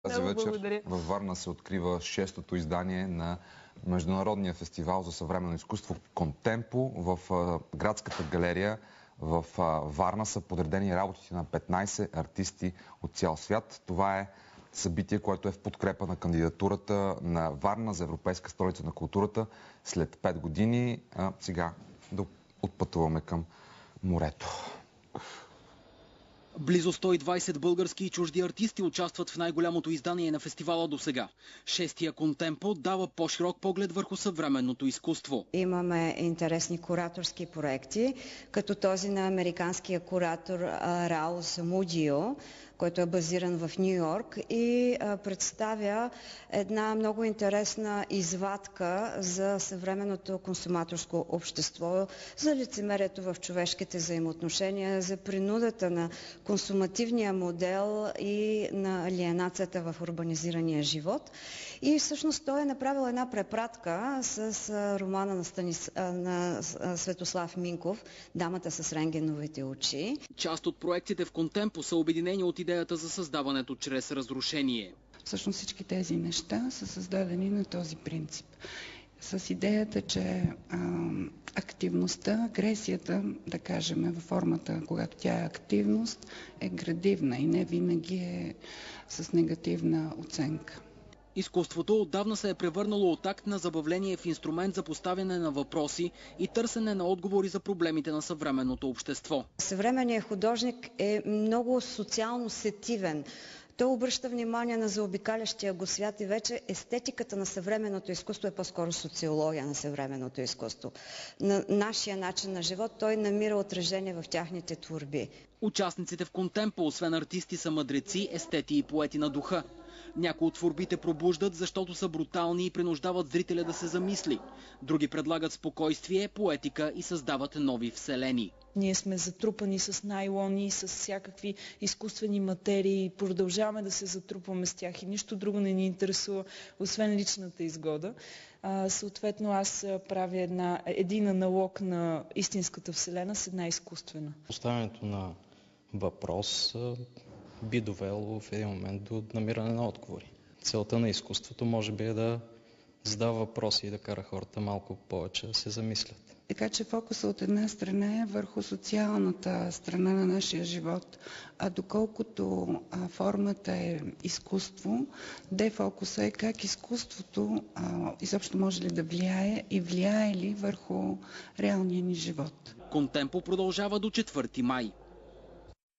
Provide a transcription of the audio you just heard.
Тази вечер благодаря. във Варна се открива 6-то издание на Международния фестивал за съвременно изкуство Контемпо. В градската галерия в Варна са подредени работите на 15 артисти от цял свят. Това е събитие, което е в подкрепа на кандидатурата на Варна за Европейска столица на културата след 5 години. Сега да отпътуваме към морето. Близо 120 български и чужди артисти участват в най-голямото издание на фестивала досега. Шестия Контемпо дава по-широк поглед върху съвременното изкуство. Имаме интересни кураторски проекти, като този на американския куратор Раус Мудио, който е базиран в Ню Йорк и представя една много интересна извадка за съвременното консуматорско общество, за лицемерието в човешките взаимоотношения, за принудата на консумативния модел и на алиенацията в урбанизирания живот. И всъщност той е направил една препратка с романа на Светослав Минков "Дамата с рентгеновите очи". Част от проектите в Контемпо са обединени от идеята за създаването чрез разрушение. Всъщност всички тези неща са създадени на този принцип. С идеята, че активността, агресията, да кажем, във формата, когато тя е активност, е градивна и не винаги е с негативна оценка. Изкуството отдавна се е превърнало от акт на забавление в инструмент за поставяне на въпроси и търсене на отговори за проблемите на съвременното общество. Съвременният художник е много социално сетивен. Той обръща внимание на заобикалящия го свят и вече естетиката на съвременното изкуство е по-скоро социология на съвременното изкуство. На нашия начин на живот той намира отражение в тяхните творби. Участниците в Контемпо, освен артисти, са мъдреци, естети и поети на духа. Някои от творбите пробуждат, защото са брутални и принуждават зрителя да се замисли. Други предлагат спокойствие, поетика и създават нови вселени. Ние сме затрупани с найлони, с всякакви изкуствени материи. Продължаваме да се затрупваме с тях и нищо друго не ни интересува, освен личната изгода. Съответно, аз правя един аналог на истинската вселена с една изкуствена. Поставянето на въпрос би довело в един момент до намиране на отговори. Целта на изкуството може би е да задава въпроси и да кара хората малко повече да се замислят. Така че фокусът от една страна е върху социалната страна на нашия живот, а доколкото формата е изкуство, дефокуса е как изкуството изобщо може ли да влияе и влияе ли върху реалния ни живот. Контемпо продължава до 4 май.